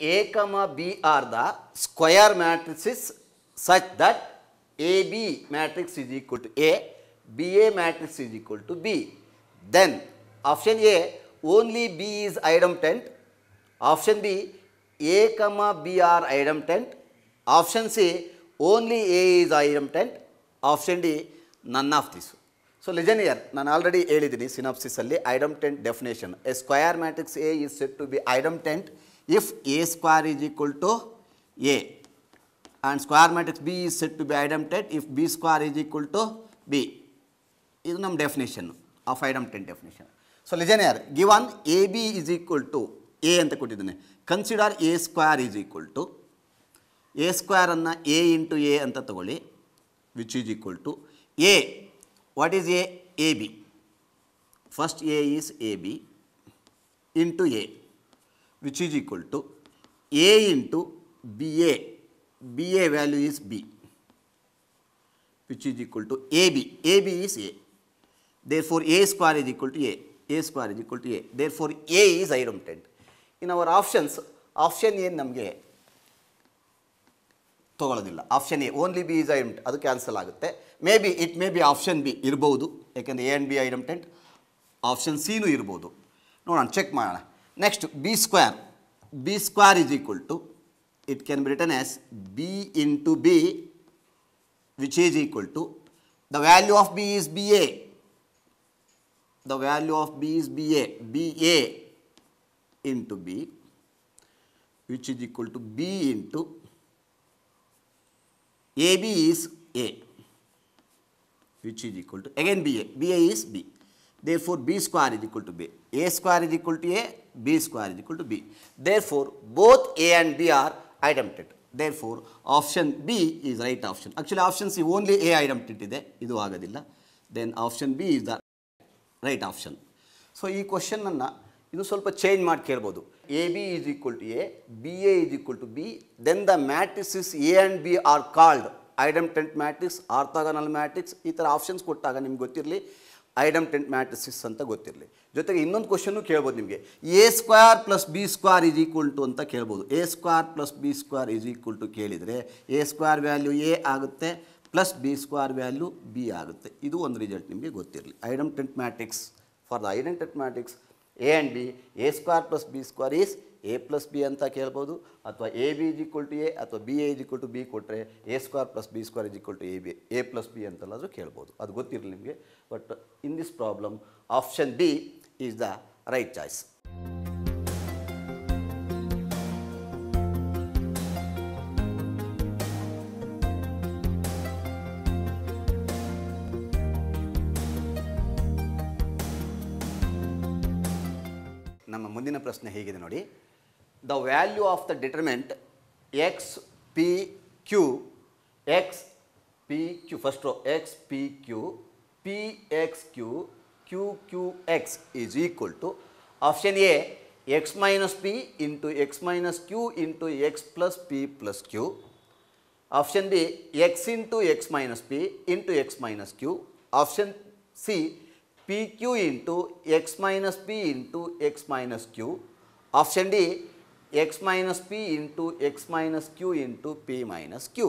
A comma B are the square matrices such that AB matrix is equal to A, BA matrix is equal to B. Then option A, only B is idempotent. Option B, A comma B are idempotent. Option C, only A is idempotent. Option D, none of this. So listen here, ನಾನು already ಹೇಳಿದ್ದೀನಿ ಸಿನಾಪ್ಸಿಸಲ್ಲಿ idempotent definition. A square matrix A is said to be idempotent if A square is equal to A and square matrix B is said to be idempotent if B square is equal to B. ಇದು ನಮ್ಮ definition of idempotent definition. So listen here, given A B is equal to A ಅಂತ ಕೊಟ್ಟಿದ್ದಾನೆ. Consider A square is equal to A ಸ್ಕ್ವಯರನ್ನು A into A ಅಂತ ತಗೊಳ್ಳಿ, which is equal to A. What is A? AB. First A is AB into A, which is equal to A into BA. BA value is B, which is equal to AB. AB is A. Therefore, A square is equal to A. A square is equal to A. Therefore, A is idempotent. In our options, option A ನಮಗೆ ತೊಗೊಳ್ಳೋದಿಲ್ಲ. Option A only B is idempotent, ಅದು cancel ಆಗುತ್ತೆ. It may be option B ಇರ್ಬೋದು, ಯಾಕೆಂದರೆ A and B idempotent. Option ಸಿನೂ ಇರ್ಬೋದು, ನೋಡೋಣ, check ಮಾಡೋಣ. Next B square. B square is equal to, it can be written as B into B, which is equal to the value of B is B A. The value of B is B A. B A into B, which is equal to B into AB is A, which is equal to again BA. BA is B. Therefore, B square is equal to B. A square is equal to A. B square is equal to B. Therefore, both A and B are idempotent. Therefore, option B is right option. Actually, option C only A idempotent ಇದೆ, ಇದು ಆಗೋದಿಲ್ಲ. Then option B is the right option. So, ಈ question ಅನ್ನು ಇದು ಸ್ವಲ್ಪ change ಮಾಡಿ ಕೇಳ್ಬೋದು. A B is equal to A, B A is equal to B, then the matrices A and B are called idempotent matrix, orthogonal matrix. ಈ ಥರ options ಕೊಟ್ಟಾಗ ನಿಮ್ಗೆ ಗೊತ್ತಿರಲಿ ಐಡಂಟೆಂಟ್ ಮ್ಯಾಟ್ರಿಸಸ್ ಅಂತ ಗೊತ್ತಿರಲಿ. ಜೊತೆಗೆ ಇನ್ನೊಂದು ಕ್ವಶನ್ನು ಕೇಳ್ಬೋದು ನಿಮಗೆ, A square plus B square is equal to ಅಂತ ಕೇಳ್ಬೋದು. A square plus B square is equal to ಕೇಳಿದರೆ ಎ ಸ್ಕ್ವೇರ್ ವ್ಯಾಲ್ಯೂ ಎ ಆಗುತ್ತೆ, plus B square value B ಆಗುತ್ತೆ. ಇದು ಒಂದು ರಿಸಲ್ಟ್ ನಿಮಗೆ ಗೊತ್ತಿರಲಿ. Idempotent matrix, for the idempotent matrix A and B, A square plus B square is A plus B ಅಂತ ಕೇಳ್ಬೋದು. ಅಥವಾ A B is equal to A ಅಥವಾ B A is equal to B ಕೊಟ್ಟರೆ A square plus B square is equal to A plus B ಅಂತೆಲ್ಲಾದರೂ ಕೇಳ್ಬೋದು. ಅದು ಗೊತ್ತಿರಲಿ ನಿಮಗೆ. But in this problem option B is the right choice. ನಮ್ಮ ಮುಂದಿನ ಪ್ರಶ್ನೆ ಹೇಗಿದೆ ನೋಡಿ. The value of the determinant X P Q, X P Q, first row X P Q, P X Q, Q Q X is equal to option A X minus P into X minus Q into X plus p plus q. Option B x into X minus P into X minus q. Option C p q into X minus P into X minus q. Option D x minus P into X minus Q into p minus q.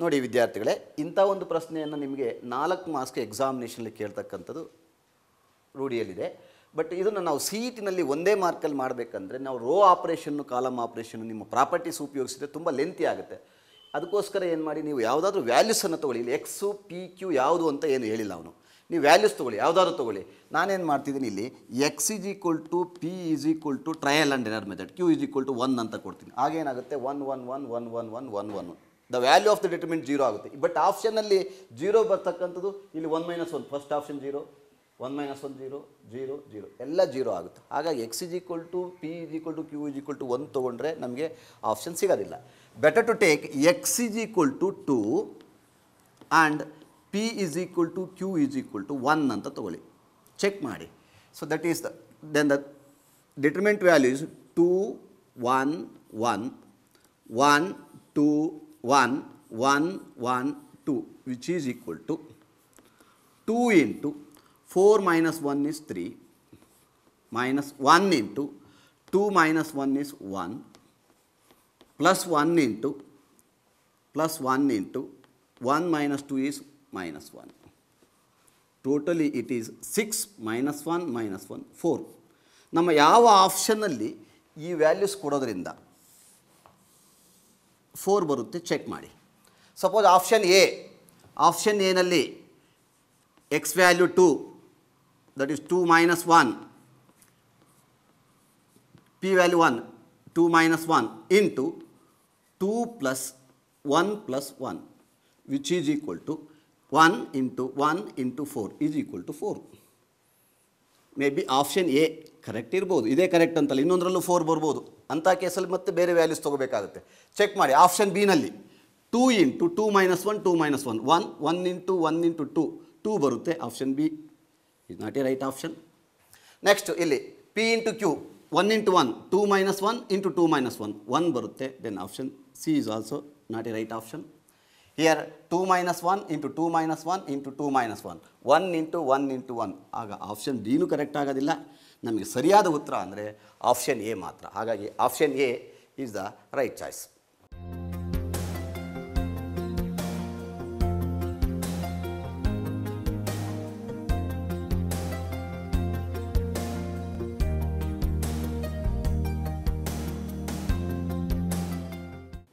ನೋಡಿ ವಿದ್ಯಾರ್ಥಿಗಳೇ, ಇಂಥ ಒಂದು ಪ್ರಶ್ನೆಯನ್ನು ನಿಮಗೆ 4 ಮಾರ್ಕ್ಸ್ಗೆ ಎಕ್ಸಾಮಿನೇಷನಲ್ಲಿ ಕೇಳ್ತಕ್ಕಂಥದ್ದು ರೂಢಿಯಲ್ಲಿದೆ. But ಇದನ್ನು ನಾವು C E ಟಿನಲ್ಲಿ ಒಂದೇ ಮಾರ್ಕಲ್ಲಿ ಮಾಡಬೇಕಂದ್ರೆ ನಾವು ರೋ ಆಪ್ರೇಷನ್ನು, ಕಾಲಮ್ ಆಪ್ರೇಷನ್ನು, ನಿಮ್ಮ ಪ್ರಾಪರ್ಟೀಸ್ ಉಪಯೋಗಿಸಿದ್ರೆ ತುಂಬ ಲೆಂತಿ ಆಗುತ್ತೆ. ಅದಕ್ಕೋಸ್ಕರ ಏನು ಮಾಡಿ, ನೀವು ಯಾವುದಾದ್ರೂ ವ್ಯಾಲ್ಯೂಸನ್ನು ತೊಗೊಳ್ಳಿ. ಇಲ್ಲಿ ಎಕ್ಸು ಪಿ ಕ್ಯೂ ಯಾವುದು ಅಂತ ಏನು ಹೇಳಿಲ್ಲ ಅವನು, ನೀವು ವ್ಯಾಲ್ಯೂಸ್ ತೊಗೊಳ್ಳಿ, ಯಾವುದಾದ್ರು ತೊಗೊಳ್ಳಿ. ನಾನೇನು ಮಾಡ್ತಿದ್ದೀನಿ ಇಲ್ಲಿ, x is equal to p is equal to trial and error method, q is equal to 1 ಅಂತ ಕೊಡ್ತೀನಿ. ಆಗೇನಾಗುತ್ತೆ 1 1 1 1 1 1 1 1, the value of the determinant 0 ಆಗುತ್ತೆ. ಬಟ್ ಆಪ್ಷನಲ್ಲಿ 0 ಬರ್ತಕ್ಕಂಥದ್ದು ಇಲ್ಲಿ 1 - 1, ಫಸ್ಟ್ ಆಪ್ಷನ್ 0, 1 - 1 0 0 0, ಎಲ್ಲ 0 ಆಗುತ್ತೆ. ಹಾಗಾಗಿ x is equal to p is equal to q is equal to 1 ತೊಗೊಂಡ್ರೆ ನಮಗೆ ಆಪ್ಷನ್ ಸಿಗೋದಿಲ್ಲ. Better to take x is equal to 2 and p is equal to q is equal to 1 ಅಂತ ತೊಗೊಳ್ಳಿ, check ಮಾಡಿ. So that is then the determinant value is 2 1 1 1 2 1 1 1 2, which is equal to 2 into 4 minus 1 is 3 minus 1 into 2 minus 1 is 1 plus 1 into 1 minus 2 is minus 1. Totally it is 6 minus 1 minus 1 4. ನಮ್ಮ ಯಾವ ಆಪ್ಷನ್ನಲ್ಲಿ ಈ values ಕೊಡೋದ್ರಿಂದ 4 ಬರುತ್ತೆ check ಮಾಡಿ. Suppose option ಎನಲ್ಲಿ X value 2 that is 2 minus 1, p value 1, 2 minus 1 into 2 plus 1 plus 1 which is equal to 1 into 4 is equal to 4. May be option A correct ಇರ್ಬೋದು, ಇದೇ correct ಅಂತಲ್ಲ, ಇನ್ನೊಂದರಲ್ಲೂ 4 ಬರ್ಬೋದು. ಅಂಥ ಕೇಸಲ್ಲಿ ಮತ್ತೆ ಬೇರೆ ವ್ಯಾಲ್ಯೂಸ್ ತೊಗೋಬೇಕಾಗುತ್ತೆ. ಚೆಕ್ ಮಾಡಿ. ಆಪ್ಷನ್ ಬಿನಲ್ಲಿ 2 into 2 minus 1 2 minus 1 1 into 1 into 2 ಬರುತ್ತೆ. Option B is not A right option. Next ಇಲ್ಲಿ P into Q 1 into 1 2 minus 1 into 2 minus 1 ಬರುತ್ತೆ. Then option c is also not a right option. Here 2 minus 1 into 2 minus 1 into 2 minus 1 1 into 1 into 1. ಆಗ option ಡಿನೂ correct ಆಗೋದಿಲ್ಲ. ನಮಗೆ ಸರಿಯಾದ ಉತ್ತರ ಅಂದರೆ option a ಮಾತ್ರ. ಹಾಗಾಗಿ option a is the right choice.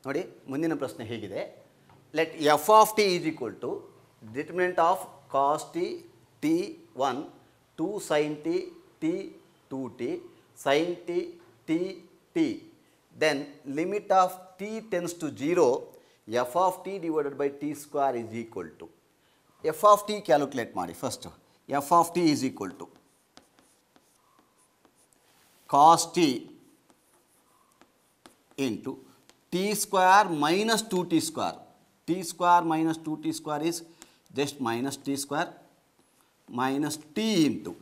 ನೋಡಿ ಮುಂದಿನ ಪ್ರಶ್ನೆ ಹೇಗಿದೆ. Let f of t is equal to determinant of cos t t1 2 sin t t2t sin t t then limit of t tends to 0 f of t divided by t square is equal to f of t calculate ಮಾಡಿ first. f of t is equal to cos t into t square minus 2t square. t square minus 2t square is just minus t square minus t into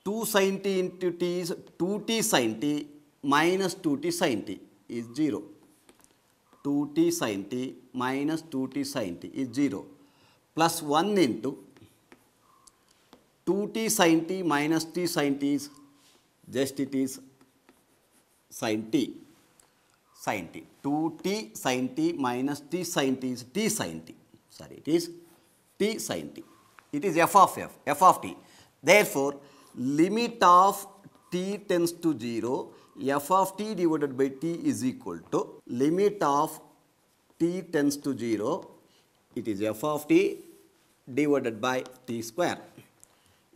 2 sin t into t is 2t sin t minus 2t sin t is 0. 2t sin t minus 2t sin t is 0 plus 1 into 2t sin t minus t sin t is just it is sin t. Sin t. 2t sin t minus t sin t is t sin t. Sorry, it is t sin t. It is f of t. Therefore, limit of t tends to 0, f of t divided by t is equal to limit of t tends to 0, it is f of t divided by t square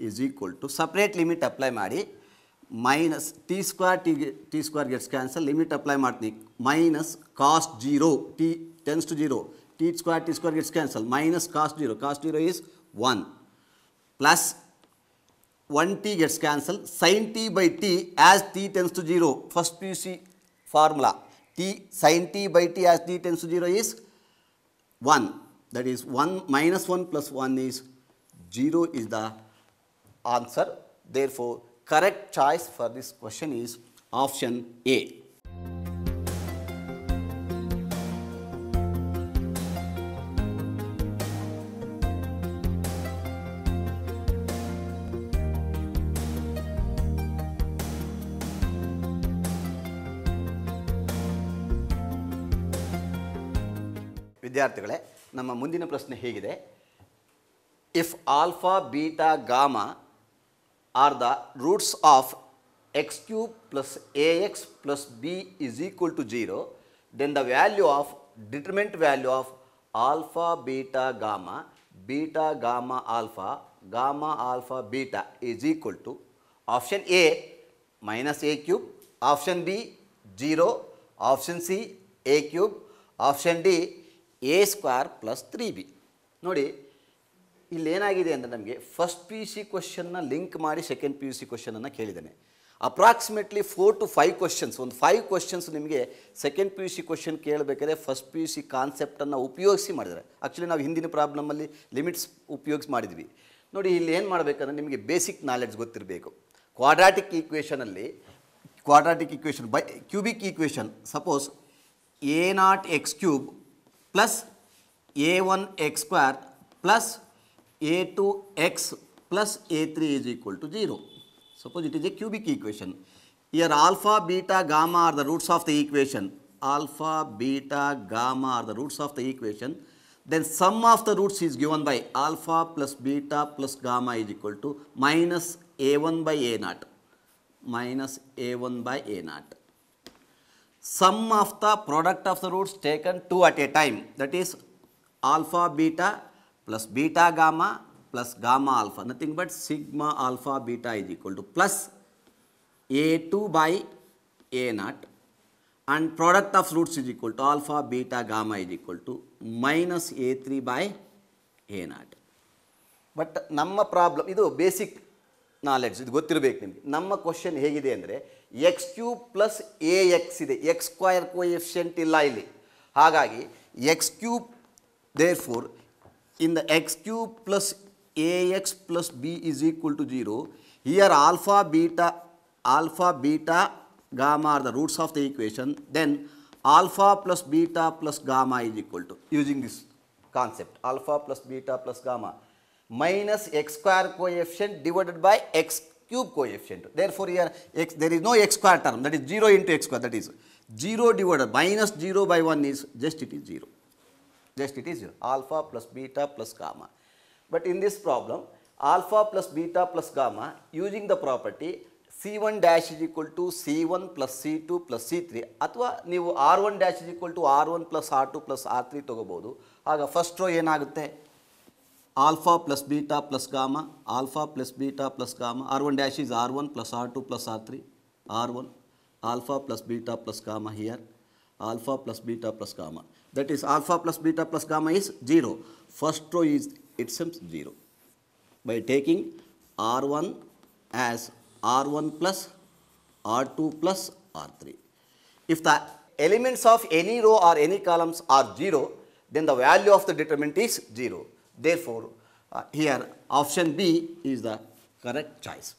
is equal to separate limit apply ಮಾಡಿ minus t square gets cancelled, limit apply ಮಾಡ್ತೀನಿ minus cos 0 t tends to 0, t square gets cancelled minus cos 0 is 1 plus 1t gets cancelled sin t by t as t tends to 0 first PUC formula t sin t by t as t tends to 0 is 1, that is 1 minus 1 plus 1 is 0 is the answer. Therefore, correct choice for this question is option A. ವಿದ್ಯಾರ್ಥಿಗಳೇ, ನಮ್ಮ ಮುಂದಿನ ಪ್ರಶ್ನೆ ಹೇಗಿದೆ. If alpha beta gamma are the roots of x cube plus ax plus b is equal to 0, then the value of determinant value of alpha beta gamma alpha beta is equal to option A minus a cube, option B 0, option C a cube, option D a square plus 3b. ನೋಡಿ ಇಲ್ಲೇನಾಗಿದೆ ಅಂದರೆ ನಮಗೆ first P U C ಕ್ವಶನ್ನ link ಮಾಡಿ second P U C ಕ್ವಶನನ್ನು ಕೇಳಿದ್ದಾನೆ. Approximately 4 to 5 questions, ಒಂದು 5 questions ನಿಮಗೆ second P U C question ಕೇಳಬೇಕಾದ್ರೆ ಫಸ್ಟ್ ಪಿ ಯು ಸಿ ಕಾನ್ಸೆಪ್ಟನ್ನು ಉಪಯೋಗಿಸಿ ಮಾಡಿದ್ದಾರೆ. ಆ್ಯಕ್ಚುಲಿ ನಾವು ಹಿಂದಿನ ಪ್ರಾಬ್ಲಮಲ್ಲಿ ಲಿಮಿಟ್ಸ್ ಉಪಯೋಗಿಸಿ ಮಾಡಿದ್ವಿ. ನೋಡಿ ಇಲ್ಲಿ ಏನು ಮಾಡಬೇಕಂದ್ರೆ ನಿಮಗೆ ಬೇಸಿಕ್ ನಾಲೆಡ್ಜ್ ಗೊತ್ತಿರಬೇಕು. ಕ್ವಾಡ್ರಾಟಿಕ್ ಈಕ್ವೇಷನಲ್ಲಿ by cubic equation suppose a0x³ plus a1x² plus a2x plus a3 is equal to 0. Suppose it is a cubic equation. Here alpha, beta, gamma are the roots of the equation. Alpha, beta, gamma are the roots of the equation. Then sum of the roots is given by alpha plus beta plus gamma is equal to minus a1 by a naught. Minus a1 by a naught. Sum of the product of the roots taken 2 at a time, that is alpha beta plus beta gamma plus gamma alpha, nothing but sigma alpha beta is equal to plus a2 by a naught, and product of roots is equal to alpha beta gamma is equal to minus a3 by a naught. But ನಮ್ಮ problem ಇದು basic knowledge, ಇದು ಗೊತ್ತಿರಬೇಕು ನಿಮಗೆ. ನಮ್ಮ question ಹೇಗಿದೆ ಅಂದರೆ x cube plus a x ಇದೆ, x square coefficient ಇಲ್ಲ ಇಲ್ಲಿ. ಹಾಗಾಗಿ x cube therefore in the x cube plus a x plus b is equal to 0. Here alpha beta gamma are the roots of the equation. Then alpha plus beta plus gamma is equal to, using this concept, alpha plus beta plus gamma minus x square coefficient divided by x cube coefficient. Therefore here x, there is no x square term, that is 0 into x square, that is 0 divided minus 0 by 1 is just it is 0. Just it is 0. Alpha plus beta plus gamma. But in this problem, alpha plus beta plus gamma, using the property C1 dash is equal to C1 plus C2 plus C3, ಅಥವಾ ನೀವು R1 dash is equal to R1 plus R2 plus R3 ತಗೋಬಹುದು. ಆಗ first row ಏನಾಗುತ್ತೆ, alpha plus beta plus gamma, alpha plus beta plus gamma, R1 dash is R1 plus R2 plus R3, R1, alpha plus beta plus gamma here, alpha plus beta plus gamma. That is alpha plus beta plus gamma is 0. First row is itself 0. By taking R1 as R1 plus R2 plus R3. If the elements of any row or any columns are 0, then the value of the determinant is 0. Therefore, here option B is the correct choice.